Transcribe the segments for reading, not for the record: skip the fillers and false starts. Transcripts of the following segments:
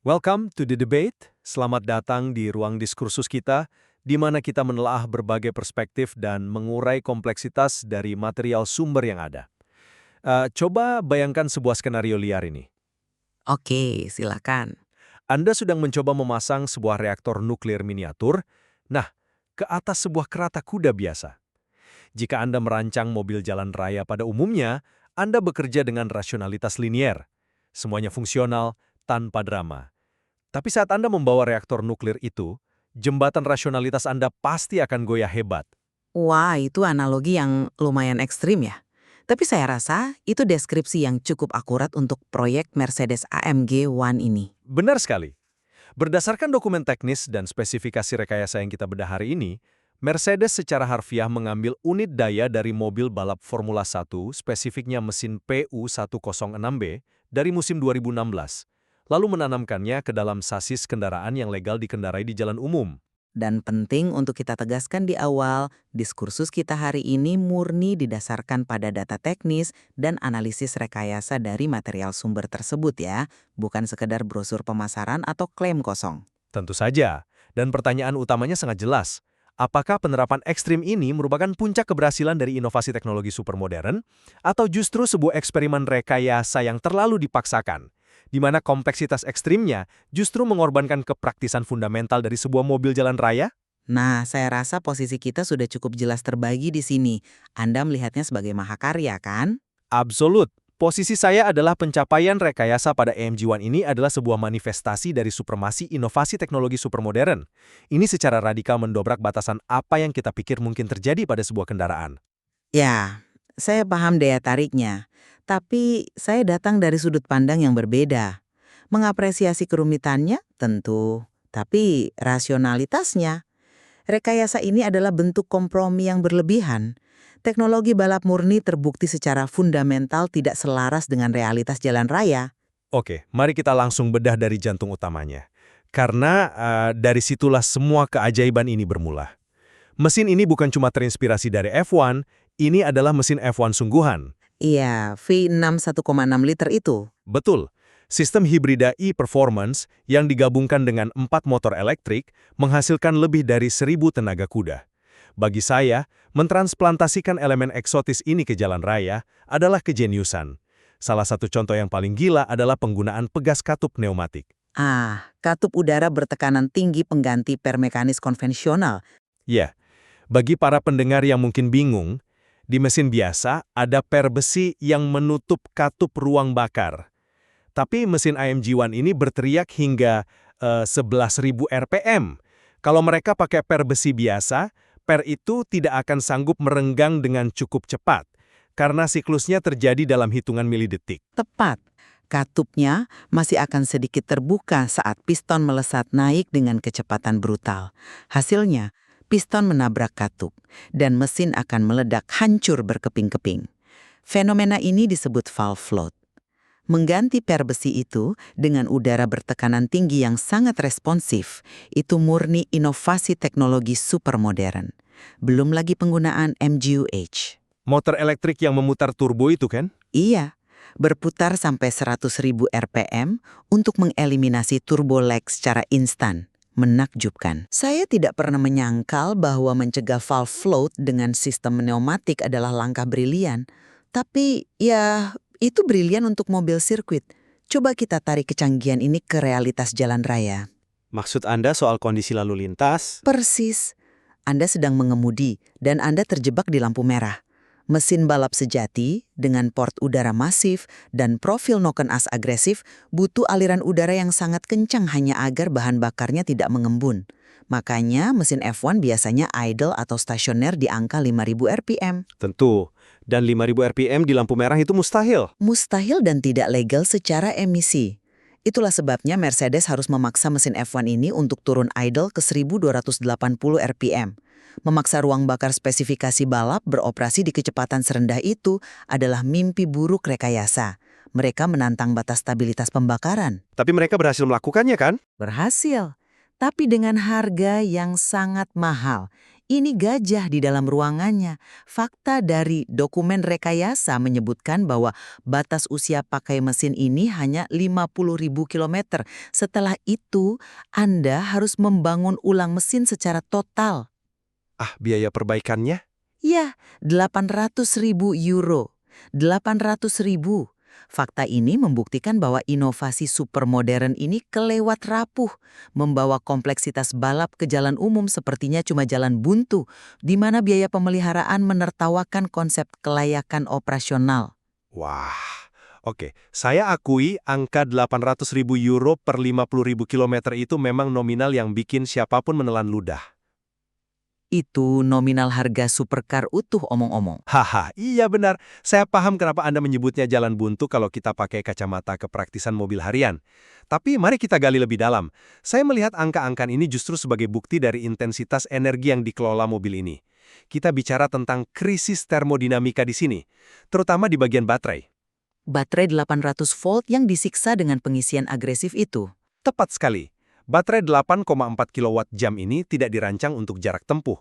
Welcome to the debate. Selamat datang di ruang diskursus kita, di mana kita menelaah berbagai perspektif dan mengurai kompleksitas dari material sumber yang ada. Coba bayangkan sebuah skenario liar ini. Oke, silakan. Anda sedang mencoba memasang sebuah reaktor nuklir miniatur, nah, ke atas sebuah kerata kuda biasa. Jika Anda merancang mobil jalan raya pada umumnya, Anda bekerja dengan rasionalitas linier. Semuanya fungsional, tanpa drama. Tapi saat Anda membawa reaktor nuklir itu, jembatan rasionalitas Anda pasti akan goyah hebat. Wah, itu analogi yang lumayan ekstrim ya. Tapi saya rasa itu deskripsi yang cukup akurat untuk proyek Mercedes AMG One ini. Benar sekali. Berdasarkan dokumen teknis dan spesifikasi rekayasa yang kita bedah hari ini, Mercedes secara harfiah mengambil unit daya dari mobil balap Formula 1, spesifiknya mesin PU106B, dari musim 2016, lalu menanamkannya ke dalam sasis kendaraan yang legal dikendarai di jalan umum. Dan penting untuk kita tegaskan di awal, diskursus kita hari ini murni didasarkan pada data teknis dan analisis rekayasa dari material sumber tersebut ya, bukan sekedar brosur pemasaran atau klaim kosong. Tentu saja, dan pertanyaan utamanya sangat jelas. Apakah penerapan ekstrim ini merupakan puncak keberhasilan dari inovasi teknologi supermodern, atau justru sebuah eksperimen rekayasa yang terlalu dipaksakan, di mana kompleksitas ekstrimnya justru mengorbankan kepraktisan fundamental dari sebuah mobil jalan raya? Nah, saya rasa posisi kita sudah cukup jelas terbagi di sini. Anda melihatnya sebagai mahakarya, kan? Absolut. Posisi saya adalah pencapaian rekayasa pada AMG One ini adalah sebuah manifestasi dari supremasi inovasi teknologi supermodern. Ini secara radikal mendobrak batasan apa yang kita pikir mungkin terjadi pada sebuah kendaraan. Ya, saya paham daya tariknya. Tapi saya datang dari sudut pandang yang berbeda. Mengapresiasi kerumitannya, tentu. Tapi rasionalitasnya. Rekayasa ini adalah bentuk kompromi yang berlebihan. Teknologi balap murni terbukti secara fundamental tidak selaras dengan realitas jalan raya. Oke, mari kita langsung bedah dari jantung utamanya. Karena dari situlah semua keajaiban ini bermula. Mesin ini bukan cuma terinspirasi dari F1, ini adalah mesin F1 sungguhan. Iya, V6 1,6 liter itu. Betul, sistem hibrida e-performance yang digabungkan dengan 4 motor elektrik menghasilkan lebih dari 1.000 tenaga kuda. Bagi saya, mentransplantasikan elemen eksotis ini ke jalan raya adalah kejeniusan. Salah satu contoh yang paling gila adalah penggunaan pegas katup pneumatik. Katup udara bertekanan tinggi pengganti per mekanis konvensional. Ya, bagi para pendengar yang mungkin bingung, di mesin biasa ada per besi yang menutup katup ruang bakar. Tapi mesin AMG One ini berteriak hingga 11.000 RPM. Kalau mereka pakai per besi biasa, per itu tidak akan sanggup merenggang dengan cukup cepat, karena siklusnya terjadi dalam hitungan milidetik. Tepat. Katupnya masih akan sedikit terbuka saat piston melesat naik dengan kecepatan brutal. Hasilnya, piston menabrak katup, dan mesin akan meledak hancur berkeping-keping. Fenomena ini disebut valve float. Mengganti per besi itu dengan udara bertekanan tinggi yang sangat responsif, itu murni inovasi teknologi supermodern. Belum lagi penggunaan MGU-H. Motor elektrik yang memutar turbo itu kan? Iya, berputar sampai 100.000 RPM untuk mengeliminasi turbo lag secara instan. Menakjubkan. Saya tidak pernah menyangkal bahwa mencegah valve float dengan sistem pneumatik adalah langkah brilian. Tapi ya, itu brilian untuk mobil sirkuit. Coba kita tarik kecanggihan ini ke realitas jalan raya. Maksud Anda soal kondisi lalu lintas? Persis. Anda sedang mengemudi dan Anda terjebak di lampu merah. Mesin balap sejati dengan port udara masif dan profil noken as agresif butuh aliran udara yang sangat kencang hanya agar bahan bakarnya tidak mengembun. Makanya mesin F1 biasanya idle atau stasioner di angka 5.000 RPM. Tentu. Dan 5.000 RPM di lampu merah itu mustahil. Mustahil dan tidak legal secara emisi. Itulah sebabnya Mercedes harus memaksa mesin F1 ini untuk turun idle ke 1.280 RPM. Memaksa ruang bakar spesifikasi balap beroperasi di kecepatan serendah itu adalah mimpi buruk rekayasa. Mereka menantang batas stabilitas pembakaran. Tapi mereka berhasil melakukannya kan? Berhasil, tapi dengan harga yang sangat mahal. Ini gajah di dalam ruangannya. Fakta dari dokumen rekayasa menyebutkan bahwa batas usia pakai mesin ini hanya 50.000 kilometer. Setelah itu, Anda harus membangun ulang mesin secara total. Biaya perbaikannya? Ya, 800.000 euro. 800.000. Fakta ini membuktikan bahwa inovasi supermodern ini kelewat rapuh, membawa kompleksitas balap ke jalan umum sepertinya cuma jalan buntu, di mana biaya pemeliharaan menertawakan konsep kelayakan operasional. Wah, oke. Saya akui angka 800.000 euro per 50.000 kilometer itu memang nominal yang bikin siapapun menelan ludah. Itu nominal harga supercar utuh omong-omong. Haha, iya benar. Saya paham kenapa Anda menyebutnya jalan buntu kalau kita pakai kacamata kepraktisan mobil harian. Tapi mari kita gali lebih dalam. Saya melihat angka-angka ini justru sebagai bukti dari intensitas energi yang dikelola mobil ini. Kita bicara tentang krisis termodinamika di sini, terutama di bagian baterai. Baterai 800 volt yang disiksa dengan pengisian agresif itu. Tepat sekali. Baterai 8,4 kWh ini tidak dirancang untuk jarak tempuh.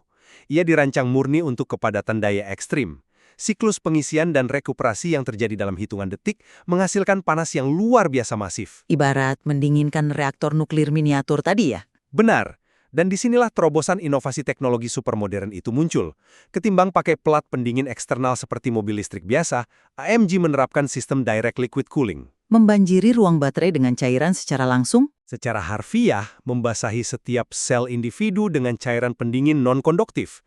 Ia dirancang murni untuk kepadatan daya ekstrim. Siklus pengisian dan rekuperasi yang terjadi dalam hitungan detik menghasilkan panas yang luar biasa masif. Ibarat mendinginkan reaktor nuklir miniatur tadi ya? Benar. Dan disinilah terobosan inovasi teknologi supermodern itu muncul. Ketimbang pakai pelat pendingin eksternal seperti mobil listrik biasa, AMG menerapkan sistem direct liquid cooling. Membanjiri ruang baterai dengan cairan secara langsung? Secara harfiah, membasahi setiap sel individu dengan cairan pendingin non-konduktif.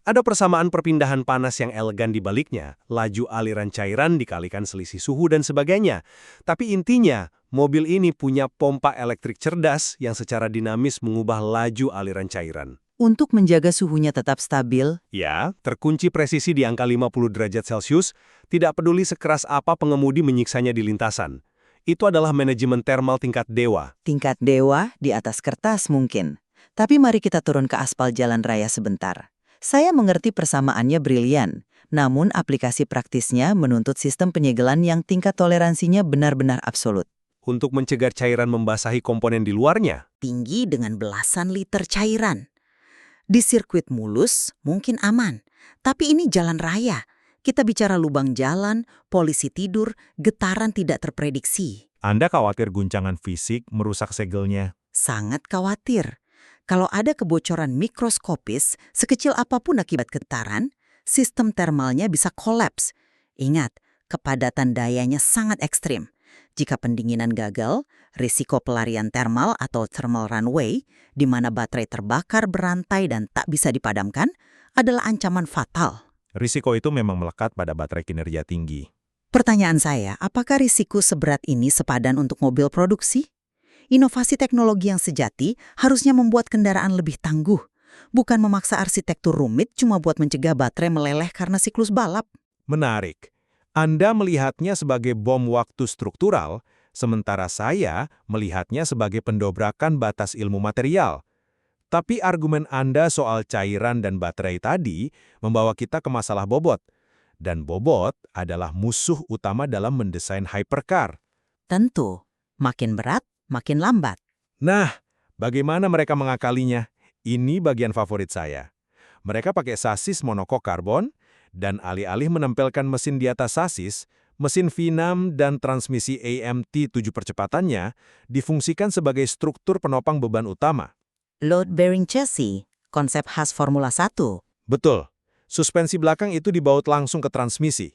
Ada persamaan perpindahan panas yang elegan di baliknya, laju aliran cairan dikalikan selisih suhu dan sebagainya. Tapi intinya, mobil ini punya pompa elektrik cerdas yang secara dinamis mengubah laju aliran cairan. Untuk menjaga suhunya tetap stabil, Ya, terkunci presisi di angka 50 derajat Celcius, tidak peduli sekeras apa pengemudi menyiksanya di lintasan. Itu adalah manajemen thermal tingkat dewa. tingkat dewa di atas kertas mungkin. Tapi mari kita turun ke aspal jalan raya sebentar. Saya mengerti persamaannya brilian, namun aplikasi praktisnya menuntut sistem penyegelan yang tingkat toleransinya benar-benar absolut. Untuk mencegah cairan membasahi komponen di luarnya. Tinggi dengan belasan liter cairan. Di sirkuit mulus mungkin aman, tapi ini jalan raya. Kita bicara lubang jalan, polisi tidur, getaran tidak terprediksi. Anda khawatir guncangan fisik merusak segelnya? Sangat khawatir. Kalau ada kebocoran mikroskopis, sekecil apapun akibat getaran, sistem termalnya bisa kolaps. Ingat, kepadatan dayanya sangat ekstrim. Jika pendinginan gagal, risiko pelarian termal atau thermal runaway, di mana baterai terbakar berantai dan tak bisa dipadamkan, adalah ancaman fatal. Risiko itu memang melekat pada baterai kinerja tinggi. Pertanyaan saya, apakah risiko seberat ini sepadan untuk mobil produksi? Inovasi teknologi yang sejati harusnya membuat kendaraan lebih tangguh, bukan memaksa arsitektur rumit cuma buat mencegah baterai meleleh karena siklus balap. Menarik. Anda melihatnya sebagai bom waktu struktural, sementara saya melihatnya sebagai pendobrakan batas ilmu material. Tapi argumen Anda soal cairan dan baterai tadi membawa kita ke masalah bobot. Dan bobot adalah musuh utama dalam mendesain hypercar. Tentu, makin berat, makin lambat. Nah, bagaimana mereka mengakalinya? Ini bagian favorit saya. Mereka pakai sasis monokok karbon, dan alih-alih menempelkan mesin di atas sasis, mesin V6 dan transmisi AMT 7 percepatannya difungsikan sebagai struktur penopang beban utama. Load-bearing chassis, konsep khas Formula 1. Betul, suspensi belakang itu dibaut langsung ke transmisi.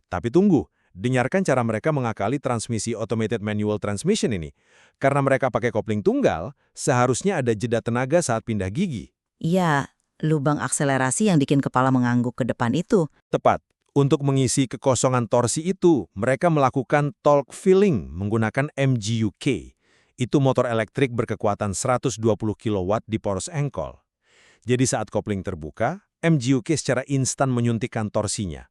Tapi tunggu, dengarkan cara mereka mengakali transmisi automated manual transmission ini. Karena mereka pakai kopling tunggal, seharusnya ada jeda tenaga saat pindah gigi. Iya, lubang akselerasi yang bikin kepala mengangguk ke depan itu. Tepat. Untuk mengisi kekosongan torsi itu, mereka melakukan torque filling menggunakan MGU-K. Itu motor elektrik berkekuatan 120 kW di poros engkol. Jadi saat kopling terbuka, MGU-K secara instan menyuntikkan torsinya.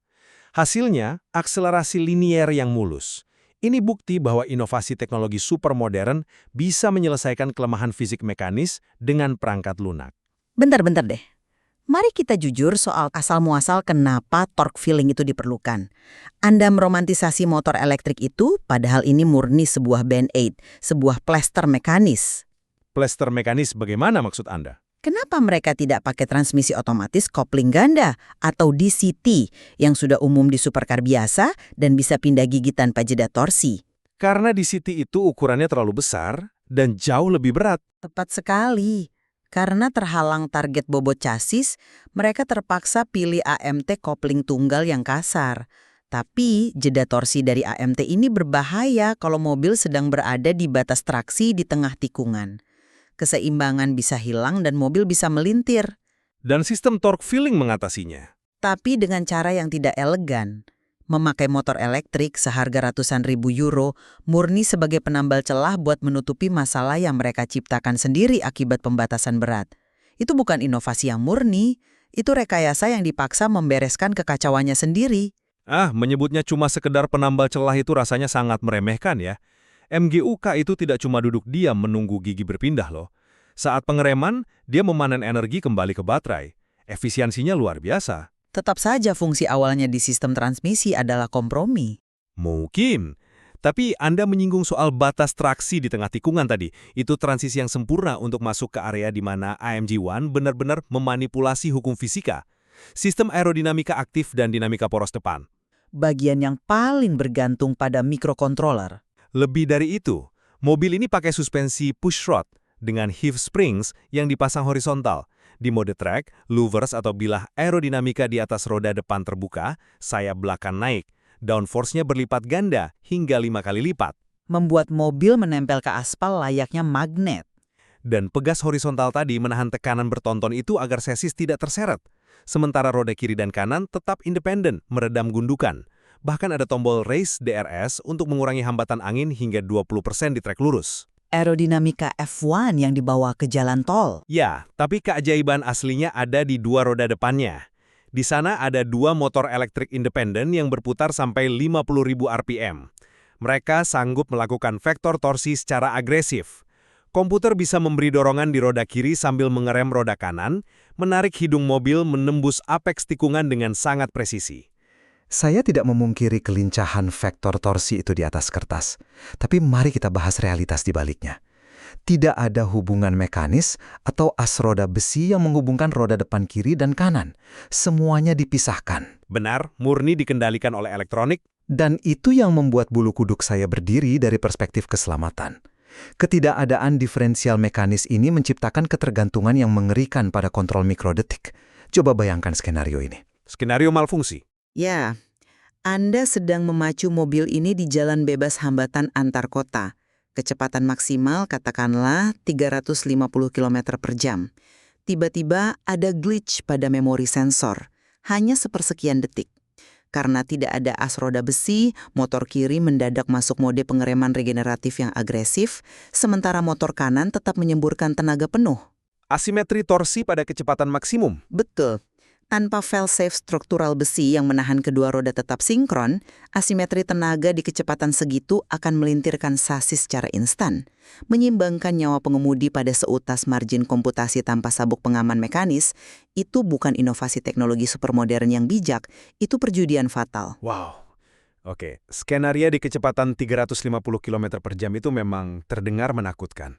Hasilnya, akselerasi linier yang mulus. Ini bukti bahwa inovasi teknologi supermodern bisa menyelesaikan kelemahan fisik mekanis dengan perangkat lunak. Bentar-bentar deh. Mari kita jujur soal asal-muasal kenapa torque filling itu diperlukan. Anda meromantisasi motor elektrik itu, padahal ini murni sebuah band-aid, sebuah plester mekanis. Plester mekanis bagaimana maksud Anda? Kenapa mereka tidak pakai transmisi otomatis kopling ganda atau DCT yang sudah umum di supercar biasa dan bisa pindah gigi tanpa jeda torsi? Karena di City itu ukurannya terlalu besar dan jauh lebih berat. Tepat sekali. Karena terhalang target bobot chassis, mereka terpaksa pilih AMT kopling tunggal yang kasar. Tapi jeda torsi dari AMT ini berbahaya kalau mobil sedang berada di batas traksi di tengah tikungan. Keseimbangan bisa hilang dan mobil bisa melintir. Dan sistem torque filling mengatasinya. Tapi dengan cara yang tidak elegan. Memakai motor elektrik seharga ratusan ribu euro murni sebagai penambal celah buat menutupi masalah yang mereka ciptakan sendiri akibat pembatasan berat. Itu bukan inovasi yang murni, itu rekayasa yang dipaksa membereskan kekacauannya sendiri. Menyebutnya cuma sekedar penambal celah itu rasanya sangat meremehkan ya. MGUK itu tidak cuma duduk diam menunggu gigi berpindah loh. Saat pengereman, dia memanen energi kembali ke baterai. Efisiensinya luar biasa. Tetap saja fungsi awalnya di sistem transmisi adalah kompromi. Mungkin. Tapi Anda menyinggung soal batas traksi di tengah tikungan tadi. Itu transisi yang sempurna untuk masuk ke area di mana AMG One benar-benar memanipulasi hukum fisika. Sistem aerodinamika aktif dan dinamika poros depan. Bagian yang paling bergantung pada microcontroller. Lebih dari itu, mobil ini pakai suspensi push rod dengan heave springs yang dipasang horizontal. Di mode track, louvers atau bilah aerodinamika di atas roda depan terbuka, sayap belakang naik. Downforce-nya berlipat ganda hingga 5 kali lipat. Membuat mobil menempel ke aspal layaknya magnet. Dan pegas horizontal tadi menahan tekanan bertonton itu agar sesis tidak terseret. Sementara roda kiri dan kanan tetap independen, meredam gundukan. Bahkan ada tombol Race DRS untuk mengurangi hambatan angin hingga 20% di trek lurus. Aerodinamika F1 yang dibawa ke jalan tol. Ya, tapi keajaiban aslinya ada di dua roda depannya. Di sana ada dua motor elektrik independen yang berputar sampai 50.000 RPM. Mereka sanggup melakukan vektor torsi secara agresif. Komputer bisa memberi dorongan di roda kiri sambil mengerem roda kanan, menarik hidung mobil menembus apeks tikungan dengan sangat presisi. Saya tidak memungkiri kelincahan vektor torsi itu di atas kertas, tapi mari kita bahas realitas di baliknya. Tidak ada hubungan mekanis atau as roda besi yang menghubungkan roda depan kiri dan kanan. Semuanya dipisahkan. Benar, murni dikendalikan oleh elektronik. Dan itu yang membuat bulu kuduk saya berdiri dari perspektif keselamatan. Ketidakadaan diferensial mekanis ini menciptakan ketergantungan yang mengerikan pada kontrol mikrodetik. Coba bayangkan skenario ini. Skenario malfungsi. Ya, Anda sedang memacu mobil ini di jalan bebas hambatan antar kota. Kecepatan maksimal katakanlah 350 km per jam. Tiba-tiba ada glitch pada memori sensor, hanya sepersekian detik. Karena tidak ada as roda besi, motor kiri mendadak masuk mode pengereman regeneratif yang agresif, sementara motor kanan tetap menyemburkan tenaga penuh. Asimetri torsi pada kecepatan maksimum. Betul. Tanpa fail-safe struktural besi yang menahan kedua roda tetap sinkron, asimetri tenaga di kecepatan segitu akan melintirkan sasis secara instan, menyimbangkan nyawa pengemudi pada seutas margin komputasi tanpa sabuk pengaman mekanis. Itu bukan inovasi teknologi supermodern yang bijak, itu perjudian fatal. Wow. Oke, skenario di kecepatan 350 km per jam itu memang terdengar menakutkan.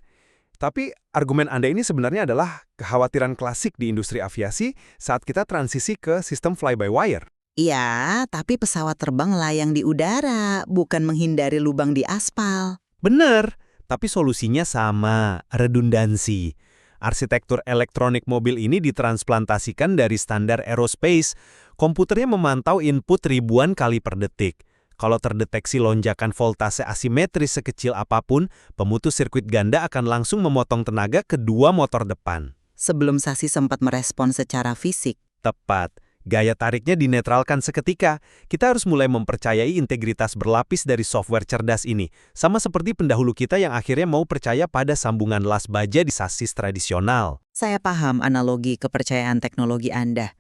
Tapi argumen Anda ini sebenarnya adalah kekhawatiran klasik di industri aviasi saat kita transisi ke sistem fly-by-wire. Iya, tapi pesawat terbang layang di udara, bukan menghindari lubang di aspal. Benar, tapi solusinya sama, redundansi. Arsitektur elektronik mobil ini ditransplantasikan dari standar aerospace. Komputernya memantau input ribuan kali per detik. Kalau terdeteksi lonjakan voltase asimetris sekecil apapun, pemutus sirkuit ganda akan langsung memotong tenaga kedua motor depan. Sebelum sasis sempat merespon secara fisik. Tepat. Gaya tariknya dinetralkan seketika. Kita harus mulai mempercayai integritas berlapis dari software cerdas ini. Sama seperti pendahulu kita yang akhirnya mau percaya pada sambungan las baja di sasis tradisional. Saya paham analogi kepercayaan teknologi Anda.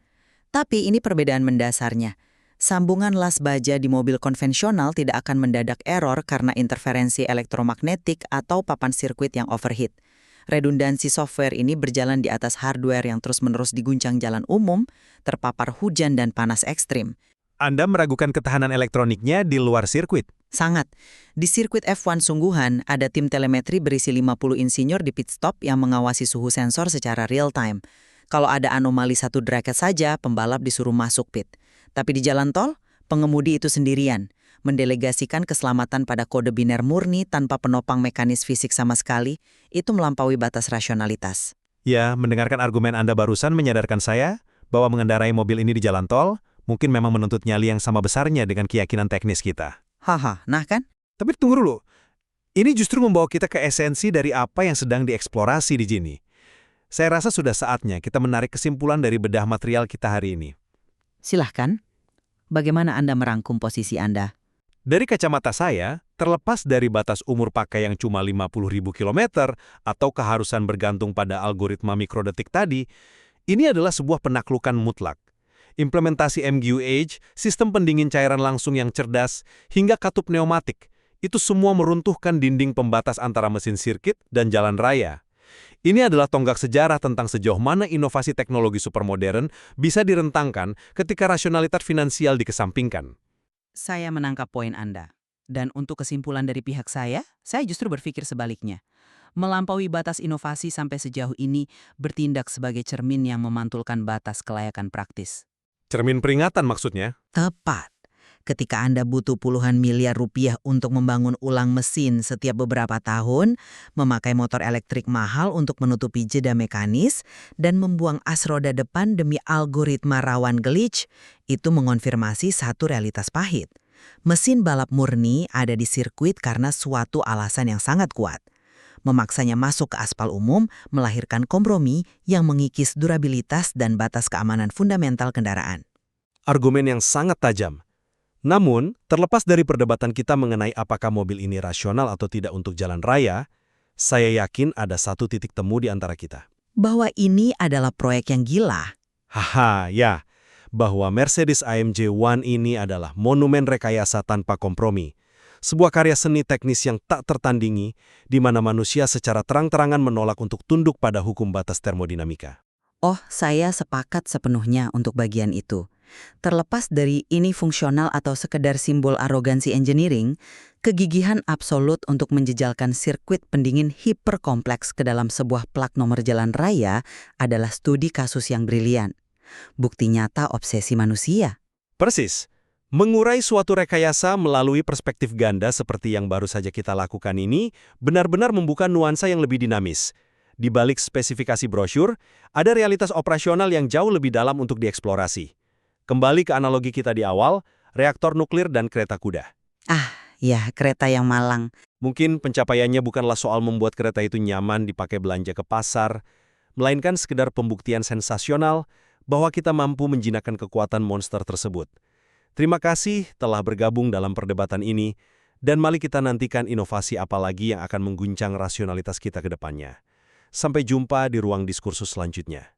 Tapi ini perbedaan mendasarnya. Sambungan las baja di mobil konvensional tidak akan mendadak error karena interferensi elektromagnetik atau papan sirkuit yang overheat. Redundansi software ini berjalan di atas hardware yang terus-menerus diguncang jalan umum, terpapar hujan dan panas ekstrim. Anda meragukan ketahanan elektroniknya di luar sirkuit. Sangat. Di sirkuit F1 sungguhan, ada tim telemetri berisi 50 insinyur di pit stop yang mengawasi suhu sensor secara real time. Kalau ada anomali satu bracket saja, pembalap disuruh masuk pit. Tapi di jalan tol, pengemudi itu sendirian, mendelegasikan keselamatan pada kode biner murni tanpa penopang mekanis fisik sama sekali, itu melampaui batas rasionalitas. Ya, mendengarkan argumen Anda barusan menyadarkan saya bahwa mengendarai mobil ini di jalan tol mungkin memang menuntut nyali yang sama besarnya dengan keyakinan teknis kita. Haha, nah kan? Tapi tunggu dulu. Ini justru membawa kita ke esensi dari apa yang sedang dieksplorasi di sini. Saya rasa sudah saatnya kita menarik kesimpulan dari bedah material kita hari ini. Silahkan. Bagaimana Anda merangkum posisi Anda? Dari kacamata saya, terlepas dari batas umur pakai yang cuma 50.000 kilometer atau keharusan bergantung pada algoritma mikrodetik tadi, ini adalah sebuah penaklukan mutlak. Implementasi MGUH, sistem pendingin cairan langsung yang cerdas, hingga katup pneumatik, itu semua meruntuhkan dinding pembatas antara mesin sirkuit dan jalan raya. Ini adalah tonggak sejarah tentang sejauh mana inovasi teknologi supermodern bisa direntangkan ketika rasionalitas finansial dikesampingkan. Saya menangkap poin Anda. Dan untuk kesimpulan dari pihak saya justru berpikir sebaliknya. Melampaui batas inovasi sampai sejauh ini bertindak sebagai cermin yang memantulkan batas kelayakan praktis. Cermin peringatan maksudnya? Tepat. Ketika Anda butuh puluhan miliar rupiah untuk membangun ulang mesin setiap beberapa tahun, memakai motor elektrik mahal untuk menutupi jeda mekanis, dan membuang as roda depan demi algoritma rawan glitch, itu mengonfirmasi satu realitas pahit. Mesin balap murni ada di sirkuit karena suatu alasan yang sangat kuat. Memaksanya masuk ke aspal umum melahirkan kompromi yang mengikis durabilitas dan batas keamanan fundamental kendaraan. Argumen yang sangat tajam. Namun, terlepas dari perdebatan kita mengenai apakah mobil ini rasional atau tidak untuk jalan raya, saya yakin ada satu titik temu di antara kita. Bahwa ini adalah proyek yang gila. Haha, ya. Bahwa Mercedes-AMG One ini adalah monumen rekayasa tanpa kompromi. Sebuah karya seni teknis yang tak tertandingi, di mana manusia secara terang-terangan menolak untuk tunduk pada hukum batas termodinamika. Oh, saya sepakat sepenuhnya untuk bagian itu. Terlepas dari ini fungsional atau sekedar simbol arogansi engineering, kegigihan absolut untuk menjejalkan sirkuit pendingin hiperkompleks ke dalam sebuah plat nomor jalan raya adalah studi kasus yang brilian. Bukti nyata obsesi manusia. Persis. Mengurai suatu rekayasa melalui perspektif ganda seperti yang baru saja kita lakukan ini benar-benar membuka nuansa yang lebih dinamis. Di balik spesifikasi brosyur, ada realitas operasional yang jauh lebih dalam untuk dieksplorasi. Kembali ke analogi kita di awal, reaktor nuklir dan kereta kuda. Ya, kereta yang malang. Mungkin pencapaiannya bukanlah soal membuat kereta itu nyaman dipakai belanja ke pasar, melainkan sekedar pembuktian sensasional bahwa kita mampu menjinakkan kekuatan monster tersebut. Terima kasih telah bergabung dalam perdebatan ini, dan mari kita nantikan inovasi apa lagi yang akan mengguncang rasionalitas kita ke depannya. Sampai jumpa di ruang diskursus selanjutnya.